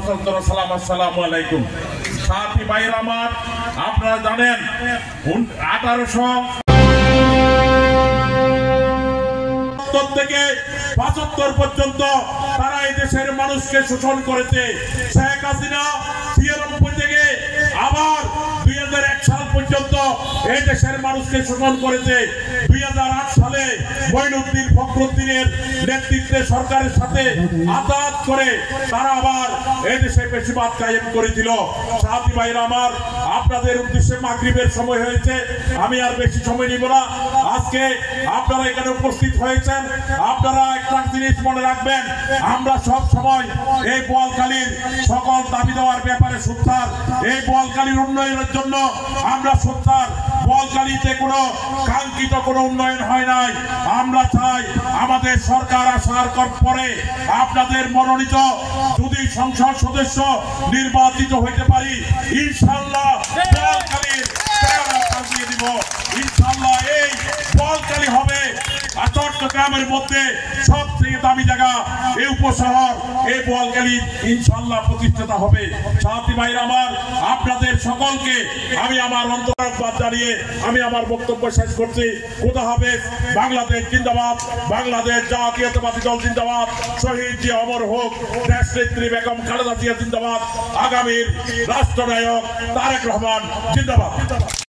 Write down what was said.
সালাম আসসালামু আলাইকুম। সাথী ভাইরা আমার, আপনারা জানেন 1870 থেকে 75 পর্যন্ত তারা এই দেশের মানুষকে শোষণ করেছে। শেখ হাসিনা 96 থেকে আবার 2001 সাল পর্যন্ত এই দেশের মানুষকে শোষণ করেছে। 2008 সালে মঈনুদ্দিন ফখরুদ্দিনের নেতৃত্বে সরকারের সাথে আতাত করে তারা আবার এই দেশে পেশিবাদ কায়েম করেছিল। সাথী ভাইরা আমার, আপনাদের উদ্দেশ্যে মাগরিবের সময় হয়েছে, আমি আর বেশি সময় নিব না। আজকে আপনারা এখানে উপস্থিত হয়েছেন, আপনারা একটা জিনিস মনে রাখবেন, আমরা সব সময় এই বোয়ালখালীর সকল দাবি দেওয়ার ব্যাপারে সোচ্চার। এই বোয়ালখালীর উন্নয়নের জন্য আমরা সোচ্চার। বোয়ালখালীতে কোনো কাঙ্ক্ষিত কোনো উন্নয়ন হয় নাই। আমরা চাই আমাদের সরকার আসার পরে আপনাদের মনোনীত যদি সংসদ সদস্য নির্বাচিত হইতে পারি, ইনশাআল্লাহ বোয়ালখালীর দিয়ে দিব। ইনশাআল্লাহ এই বোয়ালখালী হবে চট্টগ্রামের মধ্যে সবথেকে দামি জায়গা, এই উপশহর এই বোয়ালখালী ইনশাআল্লাহ প্রতিষ্ঠাতা হবে। সাথী ভাইরা আমার, আপনাদের সকলকে আমি আমার অন্তরাত্মা জানিয়ে আমি আমার বক্তব্য শেষ করছি। খোদা হাফেজ। বাংলাদেশ জিন্দাবাদ, বাংলাদেশ জাতীয়তাবাদী দল জিন্দাবাদ, শহীদ জিয়া অমর হোক, দেশনেত্রী বেগম খালেদা জিয়া জিন্দাবাদ, আগামীর রাষ্ট্রনায়ক তারেক রহমান জিন্দাবাদ।